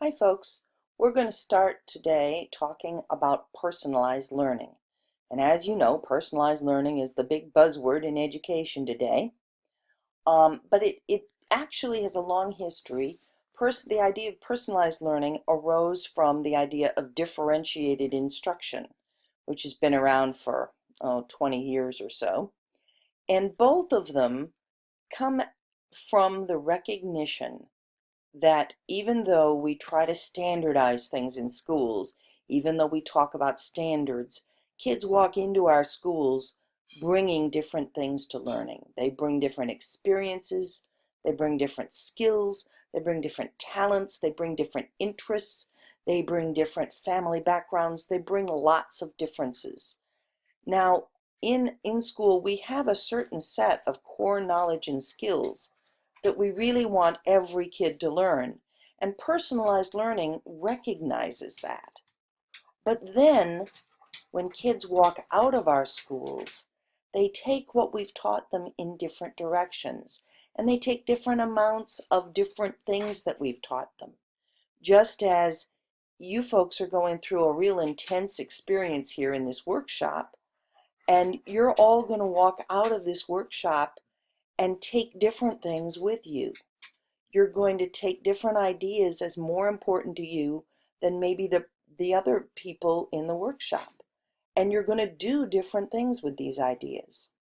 Hi folks, we're going to start today talking about personalized learning. And as you know, personalized learning is the big buzzword in education today. But it actually has a long history. The idea of personalized learning arose from the idea of differentiated instruction, which has been around for 20 years or so. And both of them come from the recognition that even though we try to standardize things in schools, even though we talk about standards, kids walk into our schools bringing different things to learning. They bring different experiences, they bring different skills, they bring different talents, they bring different interests, they bring different family backgrounds, they bring lots of differences. Now, in school, we have a certain set of core knowledge and skills that we really want every kid to learn, and personalized learning recognizes that. But then, when kids walk out of our schools, they take what we've taught them in different directions, and they take different amounts of different things that we've taught them. Just as you folks are going through a real intense experience here in this workshop, and you're all going to walk out of this workshop and take different things with you. You're going to take different ideas as more important to you than maybe the other people in the workshop. And you're going to do different things with these ideas.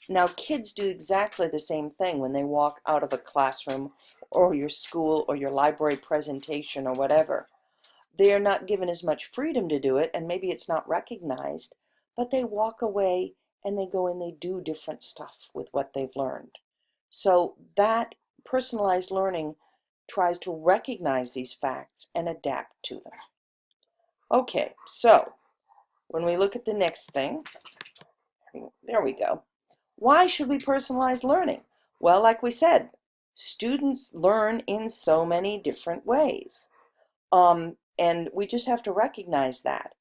Now, kids do exactly the same thing when they walk out of a classroom or your school or your library presentation or whatever. They are not given as much freedom to do it, and maybe it's not recognized, but they walk away and they go and they do different stuff with what they've learned. So that personalized learning tries to recognize these facts and adapt to them. Okay, so when we look at the next thing, there we go. Why should we personalize learning? Well, like we said, students learn in so many different ways. And we just have to recognize that.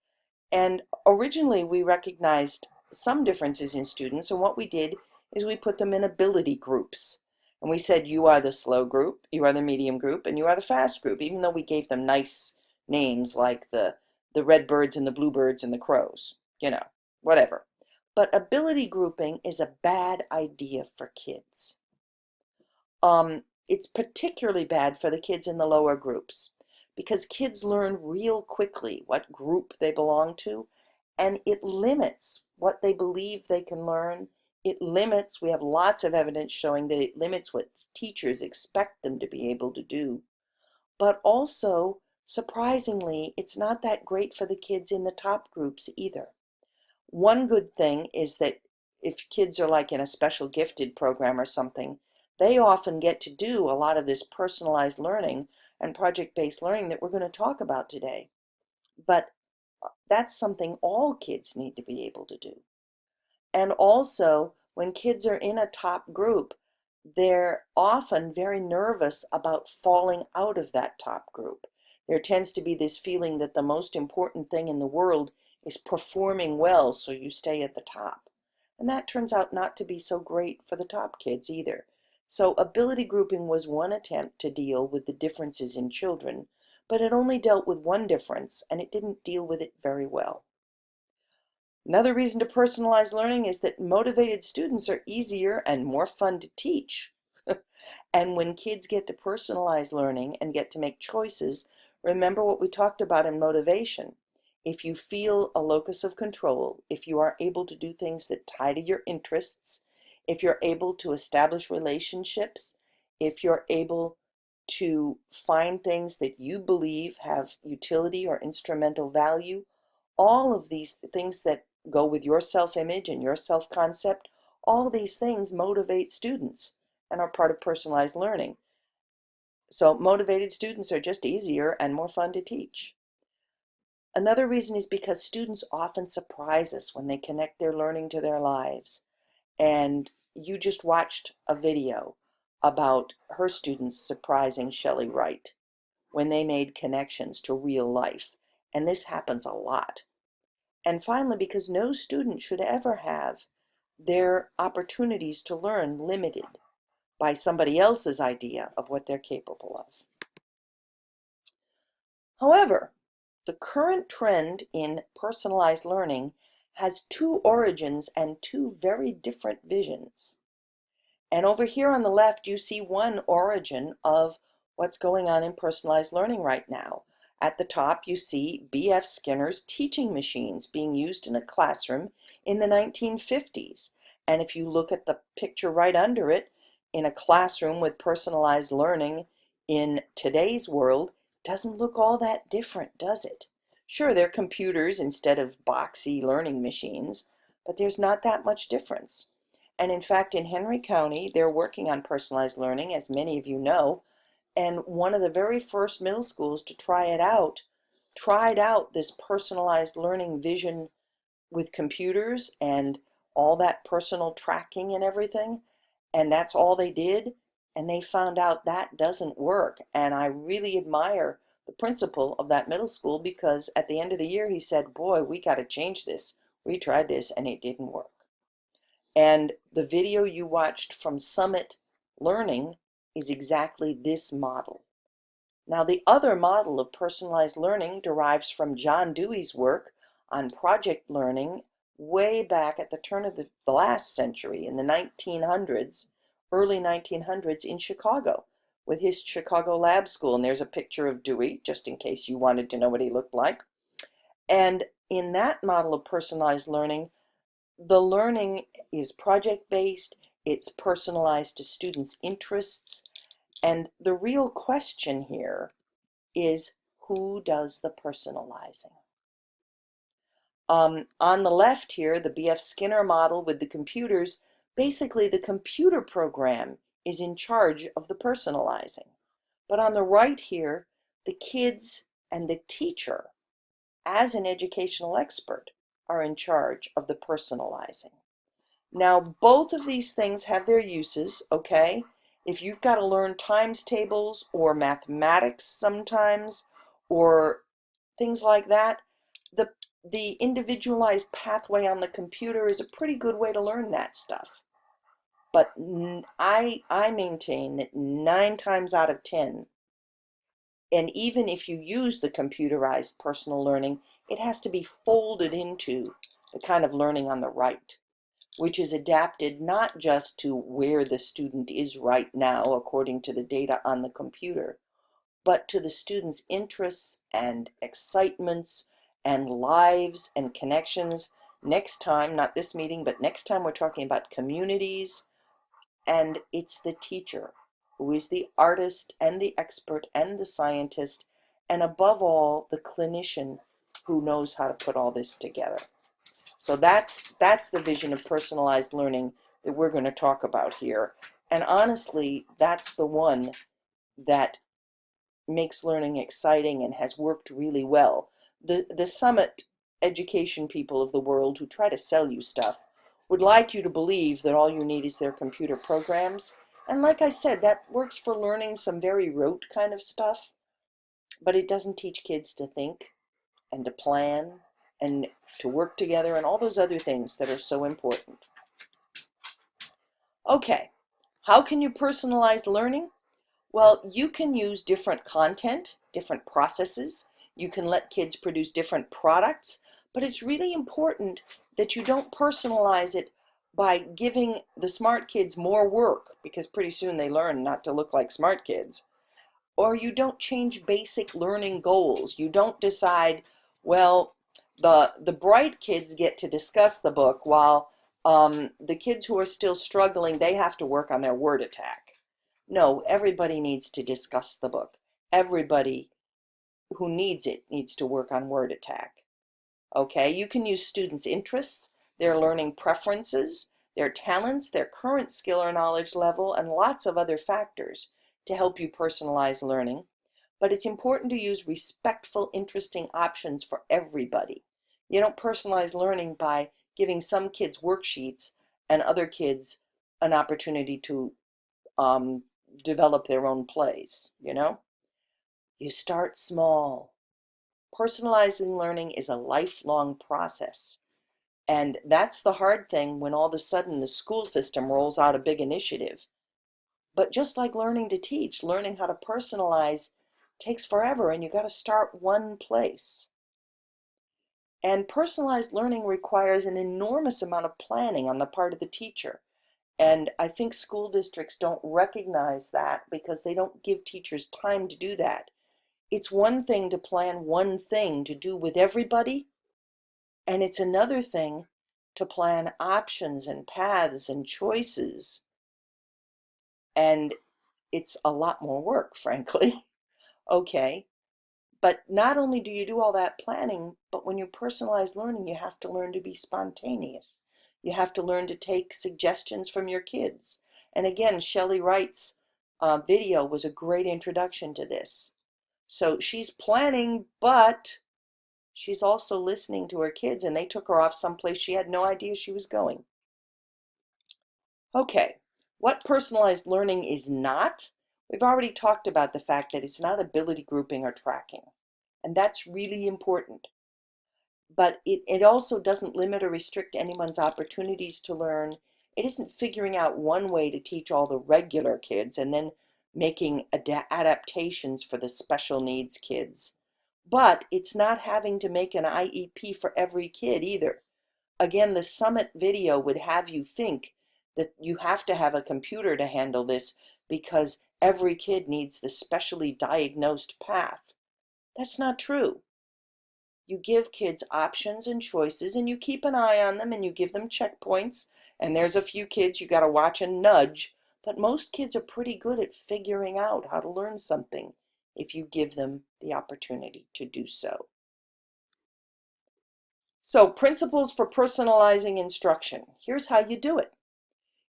And originally we recognized some differences in students, and what we did is we put them in ability groups. And we said, you are the slow group, you are the medium group, and you are the fast group, even though we gave them nice names like the red birds and the bluebirds and the crows, whatever. But ability grouping is a bad idea for kids. It's particularly bad for the kids in the lower groups, because kids learn real quickly what group they belong to, and it limits what they believe they can learn. It limits, we have lots of evidence showing that it limits what teachers expect them to be able to do. But also, surprisingly, it's not that great for the kids in the top groups either. One good thing is that if kids are like in a special gifted program or something, they often get to do a lot of this personalized learning and project-based learning that we're going to talk about today. But that's something all kids need to be able to do. And also, when kids are in a top group, they're often very nervous about falling out of that top group. There tends to be this feeling that the most important thing in the world is performing well so you stay at the top. And that turns out not to be so great for the top kids either. So ability grouping was one attempt to deal with the differences in children, but it only dealt with one difference, and it didn't deal with it very well. Another reason to personalize learning is that motivated students are easier and more fun to teach. And when kids get to personalize learning and get to make choices, remember what we talked about in motivation. If you feel a locus of control, if you are able to do things that tie to your interests, if you're able to establish relationships, if you're able to find things that you believe have utility or instrumental value, all of these things that go with your self-image and your self-concept, all these things motivate students and are part of personalized learning. So motivated students are just easier and more fun to teach. Another reason is because students often surprise us when they connect their learning to their lives. And you just watched a video about her students surprising Shelley Wright when they made connections to real life. And this happens a lot. And finally, because no student should ever have their opportunities to learn limited by somebody else's idea of what they're capable of. However, the current trend in personalized learning has two origins and two very different visions. And over here on the left, you see one origin of what's going on in personalized learning right now. At the top, you see B.F. Skinner's teaching machines being used in a classroom in the 1950s. And if you look at the picture right under it, in a classroom with personalized learning in today's world, doesn't look all that different, does it? Sure, they're computers instead of boxy learning machines, but there's not that much difference. And in fact, in Henry County, they're working on personalized learning, as many of you know, and one of the very first middle schools to try it out, tried out this personalized learning vision with computers and all that personal tracking and everything, and that's all they did, and they found out that doesn't work. And I really admire the principal of that middle school, because at the end of the year he said, boy, we got to change this. We tried this and it didn't work. And the video you watched from Summit Learning is exactly this model. Now, the other model of personalized learning derives from John Dewey's work on project learning way back at the turn of the last century, in the 1900s, early 1900s in Chicago, with his Chicago Lab School. And there's a picture of Dewey, just in case you wanted to know what he looked like. And in that model of personalized learning, the learning is project-based, it's personalized to students' interests, and the real question here is, who does the personalizing? On the left here, the B.F. Skinner model with the computers, basically the computer program is in charge of the personalizing. But on the right here, the kids and the teacher, as an educational expert, are in charge of the personalizing. Now, both of these things have their uses, okay? If you've got to learn times tables or mathematics sometimes, or things like that, the individualized pathway on the computer is a pretty good way to learn that stuff. But I maintain that 9 times out of 10, and even if you use the computerized personal learning, it has to be folded into the kind of learning on the right, which is adapted not just to where the student is right now according to the data on the computer, but to the student's interests and excitements and lives and connections. Next time, not this meeting, but next time we're talking about communities, and it's the teacher who is the artist and the expert and the scientist, and above all, the clinician who knows how to put all this together. So that's the vision of personalized learning that we're going to talk about here. And honestly, that's the one that makes learning exciting and has worked really well. The Summit education people of the world who try to sell you stuff would like you to believe that all you need is their computer programs. And like I said, that works for learning some very rote kind of stuff, but it doesn't teach kids to think and to plan and to work together and all those other things that are so important. Okay, how can you personalize learning? Well, you can use different content, different processes. You can let kids produce different products, but it's really important that you don't personalize it by giving the smart kids more work, because pretty soon they learn not to look like smart kids. Or you don't change basic learning goals. You don't decide, well, the bright kids get to discuss the book, while the kids who are still struggling, they have to work on their word attack. No, everybody needs to discuss the book. Everybody who needs it needs to work on word attack. Okay, you can use students' interests, their learning preferences, their talents, their current skill or knowledge level, and lots of other factors to help you personalize learning. But it's important to use respectful, interesting options for everybody. You don't personalize learning by giving some kids worksheets and other kids an opportunity to develop their own plays, you know? You start small. Personalizing learning is a lifelong process. And that's the hard thing when all of a sudden the school system rolls out a big initiative. But just like learning to teach, learning how to personalize takes forever, and you got to start one place. And personalized learning requires an enormous amount of planning on the part of the teacher. And I think school districts don't recognize that because they don't give teachers time to do that. It's one thing to plan one thing to do with everybody, and it's another thing to plan options and paths and choices. And it's a lot more work, frankly. Okay. But not only do you do all that planning, but when you personalize learning, you have to learn to be spontaneous. You have to learn to take suggestions from your kids. And again, Shelley Wright's video was a great introduction to this. So she's planning, but she's also listening to her kids, and they took her off someplace she had no idea she was going. Okay, what personalized learning is not? We've already talked about the fact that it's not ability grouping or tracking, and that's really important. But it also doesn't limit or restrict anyone's opportunities to learn. It isn't figuring out one way to teach all the regular kids and then making adaptations for the special needs kids. But it's not having to make an IEP for every kid either. Again, the Summit video would have you think that you have to have a computer to handle this because every kid needs the specially diagnosed path. That's not true. You give kids options and choices, and you keep an eye on them, and you give them checkpoints, and there's a few kids you got to watch and nudge, but most kids are pretty good at figuring out how to learn something if you give them the opportunity to do so. So, principles for personalizing instruction. Here's how you do it.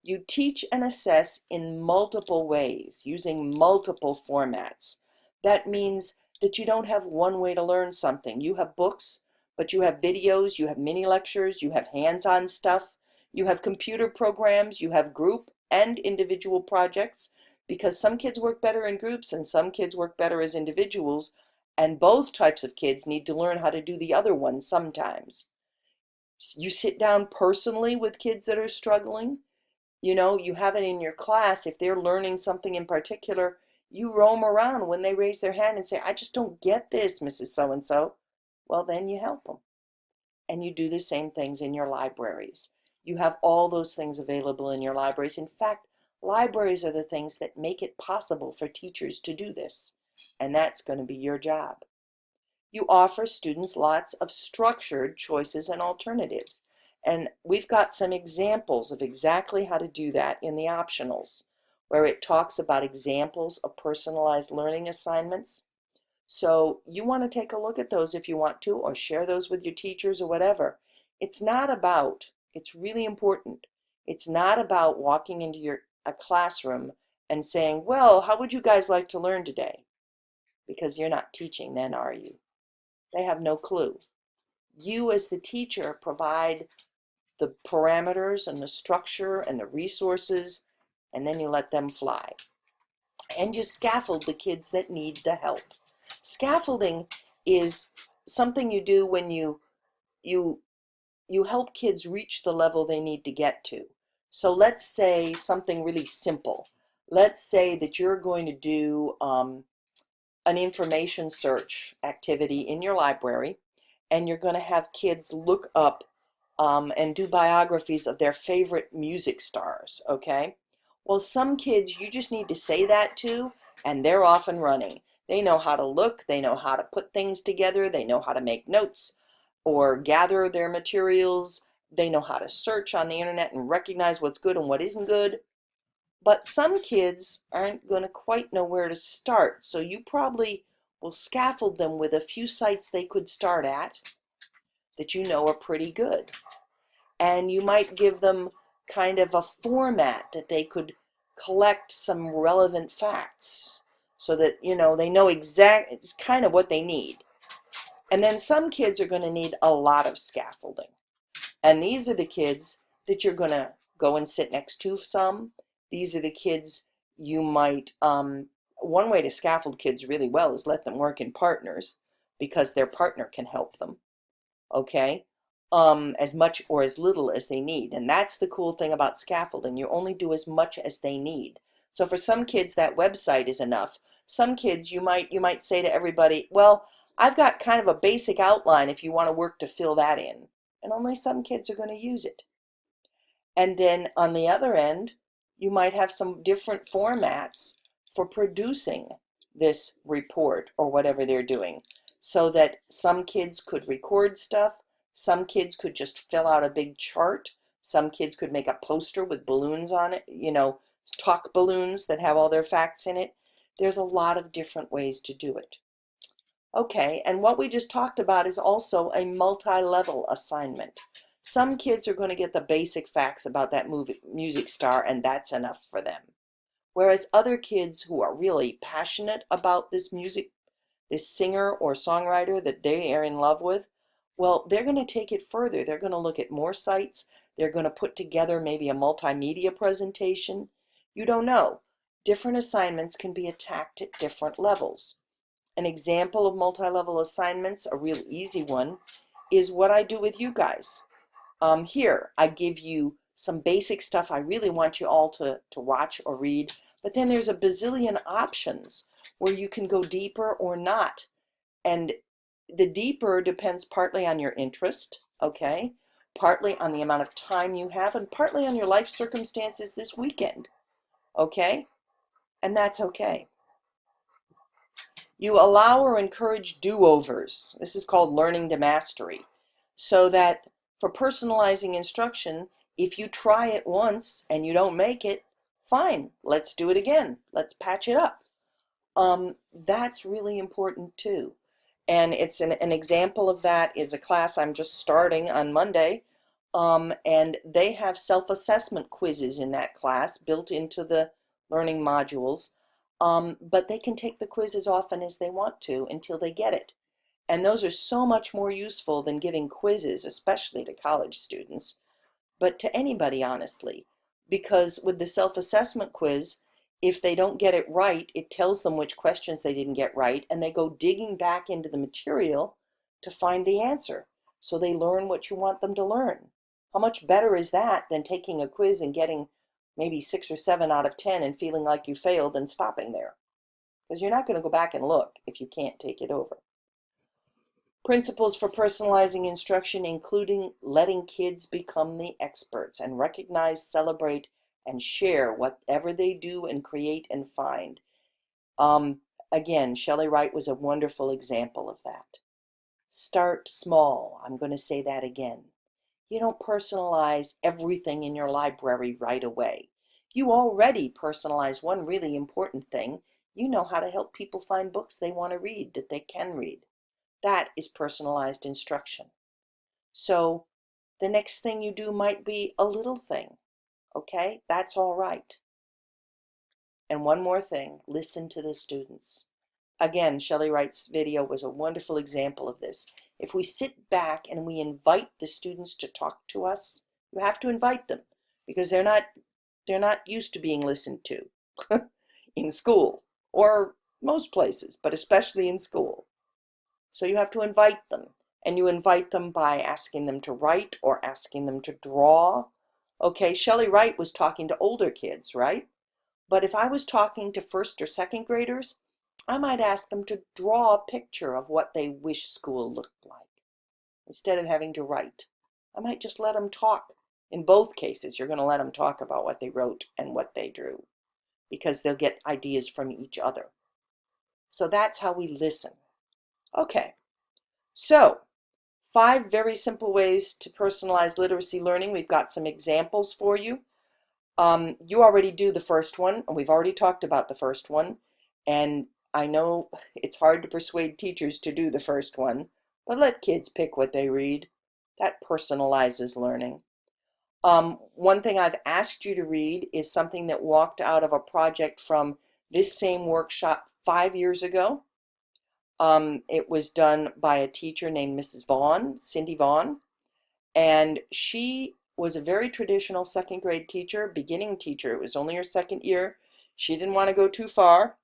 You teach and assess in multiple ways, using multiple formats. That means that you don't have one way to learn something. You have books, but you have videos, you have mini lectures, you have hands-on stuff, you have computer programs, you have group and individual projects, because some kids work better in groups and some kids work better as individuals, and both types of kids need to learn how to do the other one sometimes. You sit down personally with kids that are struggling. You have it in your class. If they're learning something in particular, you roam around when they raise their hand and say, I just don't get this, Mrs. So-and-so. Well, then you help them. And you do the same things in your libraries. You have all those things available in your libraries. In fact, libraries are the things that make it possible for teachers to do this. And that's going to be your job. You offer students lots of structured choices and alternatives. And we've got some examples of exactly how to do that in the optionals, where it talks about examples of personalized learning assignments. So you want to take a look at those if you want to, or share those with your teachers or whatever. It's really important, it's not about walking into a classroom and saying, well, how would you guys like to learn today? Because you're not teaching then, are you? They have no clue. You as the teacher provide the parameters and the structure and the resources, and then you let them fly. And you scaffold the kids that need the help. Scaffolding is something you do when you help kids reach the level they need to get to. So let's say something really simple. Let's say that you're going to do an information search activity in your library, and you're going to have kids look up and do biographies of their favorite music stars, okay? Well, some kids you just need to say that to, and they're off and running. They know how to look, they know how to put things together, they know how to make notes or gather their materials, they know how to search on the internet and recognize what's good and what isn't good. But some kids aren't going to quite know where to start, so you probably will scaffold them with a few sites they could start at that you know are pretty good. And you might give them kind of a format that they could collect some relevant facts so that, they know exactly kind of what they need. And then some kids are going to need a lot of scaffolding. And these are the kids that you're going to go and sit next to some. These are the kids you might, one way to scaffold kids really well is let them work in partners, because their partner can help them, okay? As much or as little as they need. And that's the cool thing about scaffolding. You only do as much as they need. So for some kids, that website is enough. some kids you might say to everybody, well, I've got kind of a basic outline if you want to work to fill that in. And only some kids are going to use it. And then on the other end, you might have some different formats for producing this report or whatever they're doing, so that some kids could record stuff, some kids could just fill out a big chart, some kids could make a poster with balloons on it, talk balloons that have all their facts in it. There's a lot of different ways to do it. Okay, and what we just talked about is also a multi-level assignment. Some kids are going to get the basic facts about that music star, and that's enough for them. Whereas other kids who are really passionate about this singer or songwriter that they are in love with, well, they're going to take it further. They're going to look at more sites. They're going to put together maybe a multimedia presentation. You don't know. Different assignments can be attacked at different levels. An example of multi-level assignments, a real easy one, is what I do with you guys. Here, I give you some basic stuff I really want you all to watch or read, but then there's a bazillion options where you can go deeper or not. And the deeper depends partly on your interest, okay? Partly on the amount of time you have, and partly on your life circumstances this weekend, okay? And that's okay. You allow or encourage do-overs. This is called learning to mastery. So that for personalizing instruction, if you try it once and you don't make it, fine, let's do it again. Let's patch it up. That's really important too. And it's an example of that is a class I'm just starting on Monday. And they have self-assessment quizzes in that class built into the learning modules. But they can take the quiz as often as they want to until they get it. And those are so much more useful than giving quizzes, especially to college students, but to anybody, honestly. Because with the self-assessment quiz, if they don't get it right, it tells them which questions they didn't get right, and they go digging back into the material to find the answer. So they learn what you want them to learn. How much better is that than taking a quiz and getting maybe 6 or 7 out of 10 and feeling like you failed and stopping there? Because you're not going to go back and look if you can't take it over. Principles for personalizing instruction, including letting kids become the experts and recognize, celebrate, and share whatever they do and create and find. Again, Shelley Wright was a wonderful example of that. Start small. I'm going to say that again. You don't personalize everything in your library right away. You already personalize one really important thing. You know how to help people find books they want to read that they can read. That is personalized instruction. So the next thing you do might be a little thing, okay? That's all right. And one more thing, listen to the students. Again, Shelley Wright's video was a wonderful example of this. If we sit back and we invite the students to talk to us, you have to invite them because they're not used to being listened to in school or most places, but especially in school. So you have to invite them, and you invite them by asking them to write or asking them to draw. Okay, Shelley Wright was talking to older kids, right? But if I was talking to first or second graders, I might ask them to draw a picture of what they wish school looked like instead of having to write. I might just let them talk. In both cases, you're going to let them talk about what they wrote and what they drew because they'll get ideas from each other. So that's how we listen. Okay, so 5 very simple ways to personalize literacy learning. We've got some examples for you. You already do the first one, and we've already talked about the first one. And I know it's hard to persuade teachers to do the first one, but let kids pick what they read. That personalizes learning. One thing I've asked you to read is something that walked out of a project from this same workshop 5 years ago. It was done by a teacher named Mrs. Vaughn, Cindy Vaughn, and she was a very traditional second grade teacher, beginning teacher. It was only her second year. She didn't want to go too far,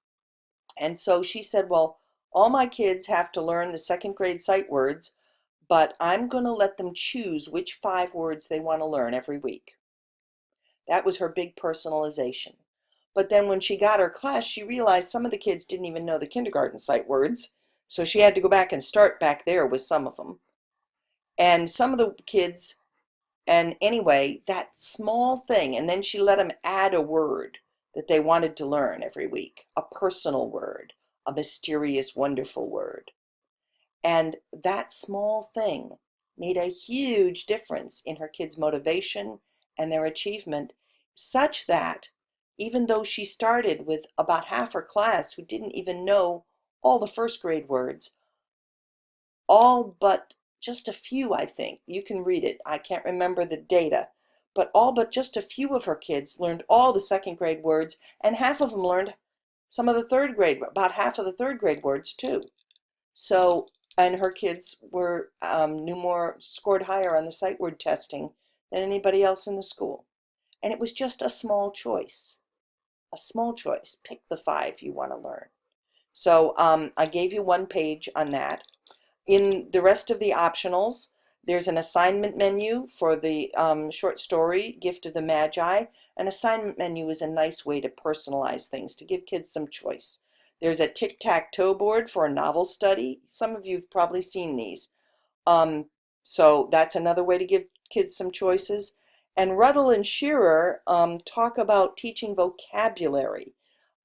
and so she said, well, all my kids have to learn the second grade sight words, but I'm going to let them choose which 5 words they want to learn every week. That was her big personalization. But then when she got her class, she realized some of the kids didn't even know the kindergarten sight words. So she had to go back and start back there with some of them. And some of the kids, and anyway, that small thing, and then she let them add a word that they wanted to learn every week, a personal word, a mysterious, wonderful word. And that small thing made a huge difference in her kids' motivation and their achievement, such that even though she started with about half her class who didn't even know all the first grade words, all but just a few, I think. You can read it. I can't remember the data. But all but just a few of her kids learned all the second grade words, and half of them learned some of the third grade, about half of the third grade words too. So, and her kids were scored higher on the sight word testing than anybody else in the school. And it was just a small choice. A small choice. Pick the 5 you want to learn. So I gave you 1 page on that. In the rest of the optionals, there's an assignment menu for the short story, Gift of the Magi. An assignment menu is a nice way to personalize things, to give kids some choice. There's a tic-tac-toe board for a novel study. Some of you have probably seen these. So that's another way to give kids some choices. And Ruddle and Shearer talk about teaching vocabulary,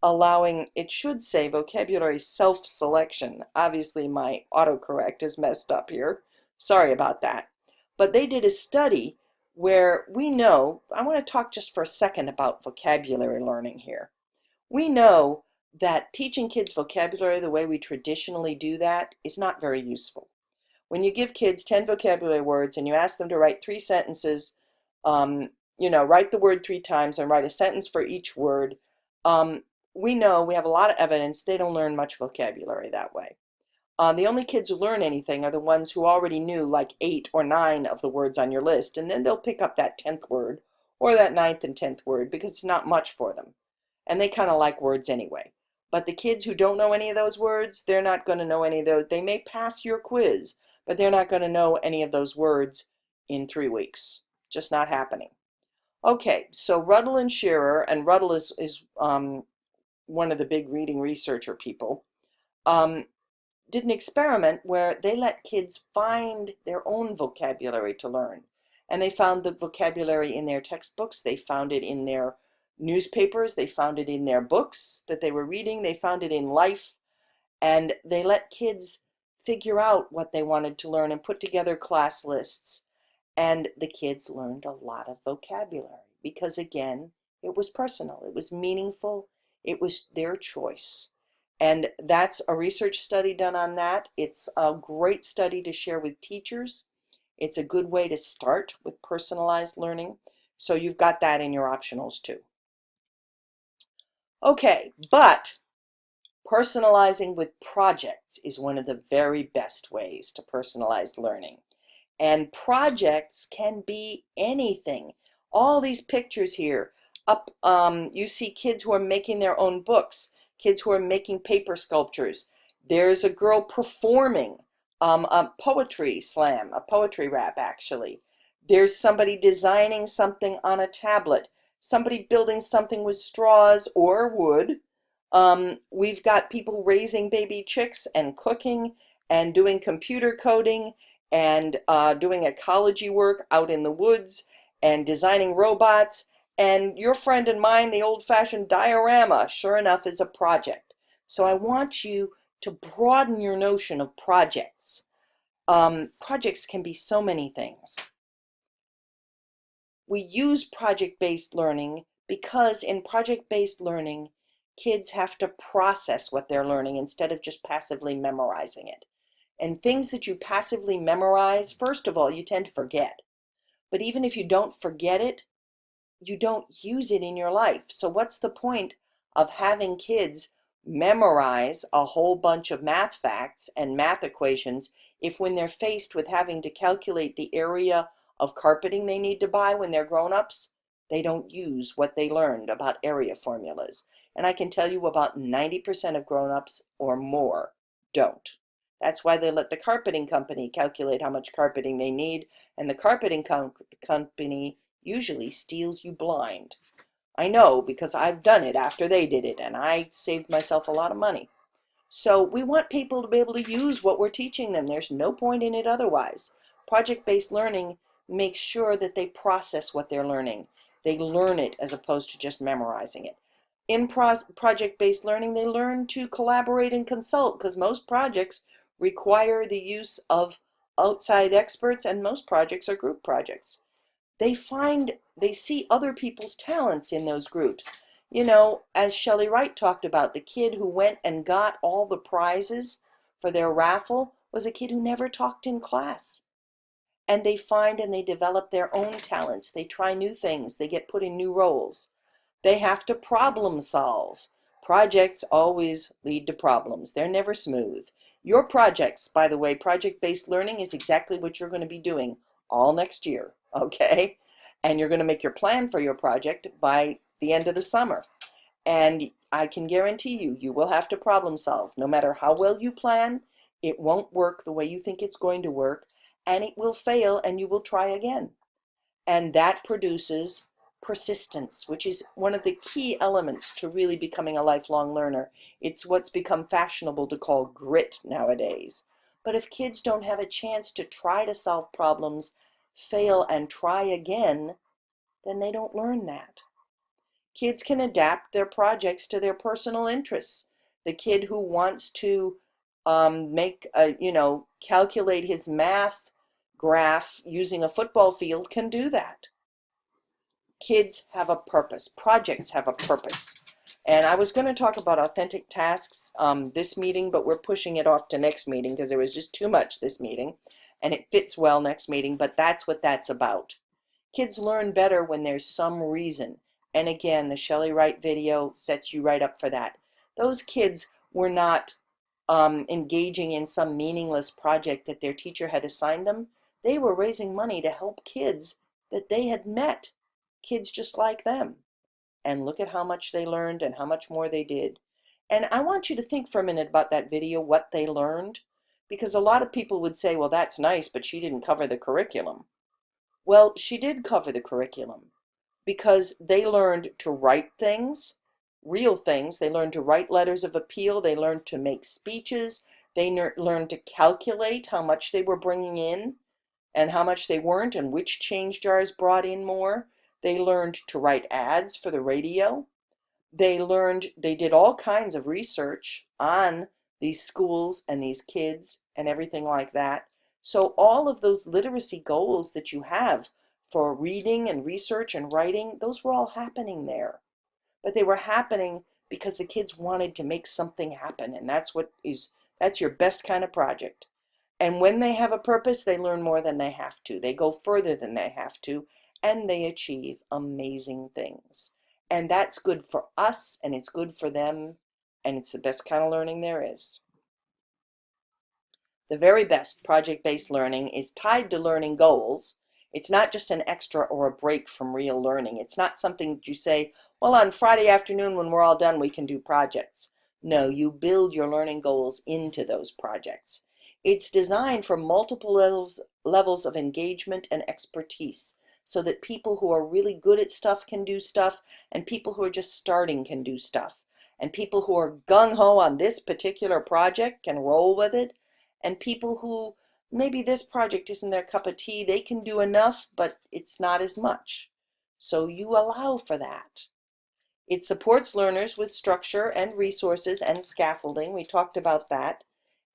allowing, it should say vocabulary self-selection. Obviously my autocorrect is messed up here. Sorry about that. But they did a study where we know, I want to talk just for a second about vocabulary learning here. We know that teaching kids vocabulary the way we traditionally do that is not very useful. When you give kids 10 vocabulary words and you ask them to write 3 sentences, write the word 3 times and write a sentence for each word, we know, we have a lot of evidence, they don't learn much vocabulary that way. The only kids who learn anything are the ones who already knew like 8 or 9 of the words on your list, and then they'll pick up that 10th word or that 9th and 10th word because it's not much for them. And they kind of like words anyway. But the kids who don't know any of those words, they're not going to know any of those. They may pass your quiz, but they're not going to know any of those words in 3 weeks. Just not happening. Okay, so Ruddle and Shearer, and Ruddle is one of the big reading researcher people, did an experiment where they let kids find their own vocabulary to learn. And they found the vocabulary in their textbooks, they found it in their newspapers, they found it in their books that they were reading, they found it in life, and they let kids figure out what they wanted to learn and put together class lists. And the kids learned a lot of vocabulary because, again, it was personal, it was meaningful, it was their choice. And that's a research study done on that. It's a great study to share with teachers. It's a good way to start with personalized learning. So you've got that in your optionals too. Okay, but personalizing with projects is one of the very best ways to personalize learning. And projects can be anything. All these pictures here, you see kids who are making their own books, kids who are making paper sculptures. There's a girl performing a poetry slam, a poetry rap actually. There's somebody designing something on a tablet, somebody building something with straws or wood. We've got people raising baby chicks and cooking and doing computer coding and doing ecology work out in the woods and designing robots. And your friend and mine, the old-fashioned diorama, sure enough, is a project. So I want you to broaden your notion of projects. Projects can be so many things. We use project-based learning because in project-based learning, kids have to process what they're learning instead of just passively memorizing it. And things that you passively memorize, first of all, you tend to forget. But even if you don't forget it, you don't use it in your life. So what's the point of having kids memorize a whole bunch of math facts and math equations if when they're faced with having to calculate the area of carpeting they need to buy when they're grown-ups, they don't use what they learned about area formulas. And I can tell you about 90% of grown-ups or more don't. That's why they let the carpeting company calculate how much carpeting they need, and the carpeting company usually steals you blind. I know because I've done it after they did it, and I saved myself a lot of money. So we want people to be able to use what we're teaching them. There's no point in it otherwise. Project-based learning makes sure that they process what they're learning. They learn it as opposed to just memorizing it. In project-based learning, they learn to collaborate and consult because most projects require the use of outside experts, and most projects are group projects. They see other people's talents in those groups. You know, as Shelley Wright talked about, the kid who went and got all the prizes for their raffle was a kid who never talked in class. And they find and they develop their own talents. They try new things. They get put in new roles. They have to problem solve. Projects always lead to problems. They're never smooth. Your projects, by the way, project-based learning is exactly what you're going to be doing all next year, okay? And you're going to make your plan for your project by the end of the summer. And I can guarantee you, you will have to problem solve. No matter how well you plan, it won't work the way you think it's going to work, and it will fail, and you will try again. And that produces persistence, which is one of the key elements to really becoming a lifelong learner. It's what's become fashionable to call grit nowadays. But if kids don't have a chance to try to solve problems, fail, and try again, then they don't learn that. Kids can adapt their projects to their personal interests. The kid who wants to calculate his math graph using a football field can do that. Kids have a purpose. Projects have a purpose. And I was going to talk about authentic tasks this meeting, but we're pushing it off to next meeting because there was just too much this meeting, and it fits well next meeting, but that's what that's about. Kids learn better when there's some reason. And again, the Shelley Wright video sets you right up for that. Those kids were not engaging in some meaningless project that their teacher had assigned them. They were raising money to help kids that they had met, kids just like them. And look at how much they learned and how much more they did. And I want you to think for a minute about that video, what they learned, because a lot of people would say, well, that's nice, but she didn't cover the curriculum. Well, she did cover the curriculum because they learned to write things, real things. They learned to write letters of appeal. They learned to make speeches. They learned to calculate how much they were bringing in and how much they weren't, and which change jars brought in more. They learned to write ads for the radio. They did all kinds of research on these schools and these kids and everything like that. So all of those literacy goals that you have for reading and research and writing, those were all happening there. But they were happening because the kids wanted to make something happen, and that's your best kind of project. And when they have a purpose, they learn more than they have to. They go further than they have to, and they achieve amazing things. And that's good for us, and it's good for them, and it's the best kind of learning there is. The very best project-based learning is tied to learning goals. It's not just an extra or a break from real learning. It's not something that you say, well, on Friday afternoon when we're all done, we can do projects. No, you build your learning goals into those projects. It's designed for multiple levels of engagement and expertise, so that people who are really good at stuff can do stuff, and people who are just starting can do stuff. And people who are gung-ho on this particular project can roll with it, and people who maybe this project isn't their cup of tea, they can do enough, but it's not as much. So you allow for that. It supports learners with structure and resources and scaffolding. We talked about that.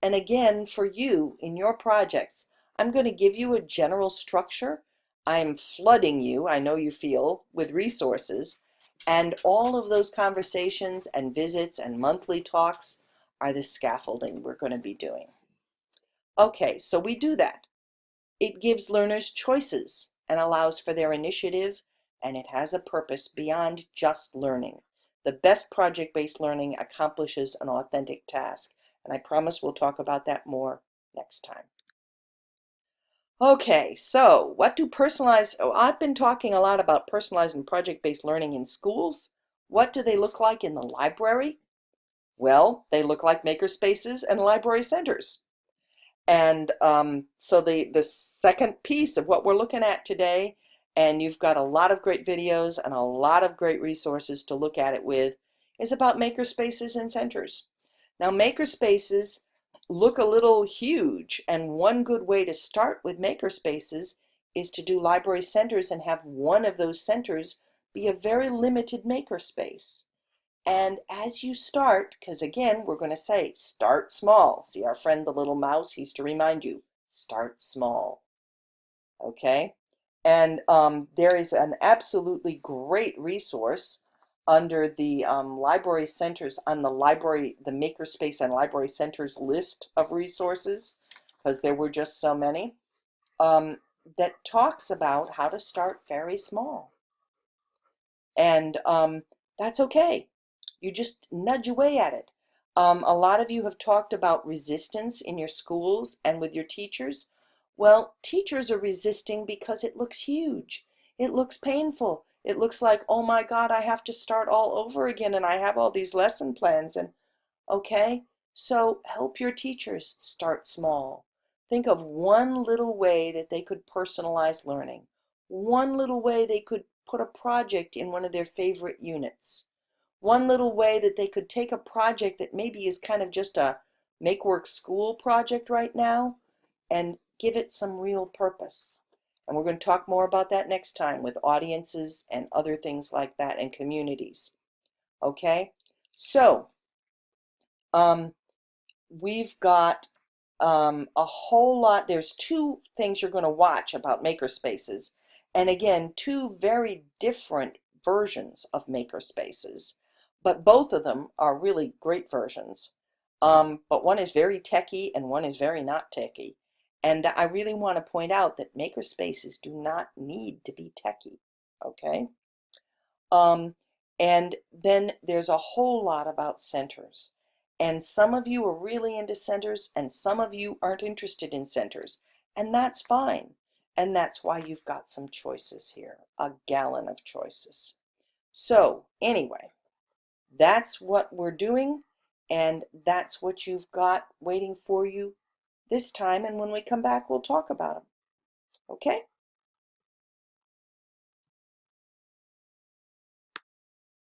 And again, for you, in your projects, I'm going to give you a general structure. I'm flooding you, I know you feel, with resources. And all of those conversations and visits and monthly talks are the scaffolding we're going to be doing. Okay, so we do that. It gives learners choices and allows for their initiative, and it has a purpose beyond just learning. The best project-based learning accomplishes an authentic task, and I promise we'll talk about that more next time. Okay, so what do I've been talking a lot about personalized and project-based learning in schools. What do they look like in the library? Well, they look like makerspaces and library centers. And so the second piece of what we're looking at today and you've got a lot of great videos and a lot of great resources to look at it with, is about makerspaces and centers. Now, makerspaces look a little huge, and one good way to start with makerspaces is to do library centers and have one of those centers be a very limited makerspace. And as you start, because again, we're going to say start small. See our friend the little mouse, he used to remind you, start small. Okay? And there is an absolutely great resource under the library centers on the makerspace and library centers list of resources, because there were just so many, that talks about how to start very small. And that's okay. You just nudge away at it. A lot of you have talked about resistance in your schools and with your teachers. Well, teachers are resisting because it looks huge. It looks painful. It looks like, oh my God, I have to start all over again and I have all these lesson plans. And okay, so help your teachers start small. Think of one little way that they could personalize learning. One little way they could put a project in one of their favorite units. One little way that they could take a project that maybe is kind of just a make-work school project right now and give it some real purpose. And we're going to talk more about that next time with audiences and other things like that and communities. Okay? So, we've got a whole lot. There's two things you're going to watch about makerspaces. And again, two very different versions of makerspaces. But both of them are really great versions. But one is very techy and one is very not techy. And I really want to point out that makerspaces do not need to be techy, okay? And then there's a whole lot about centers. And some of you are really into centers and some of you aren't interested in centers. And that's fine. And that's why you've got some choices here, a gallon of choices. So anyway, that's what we're doing, and that's what you've got waiting for you this time, and when we come back, we'll talk about them. Okay?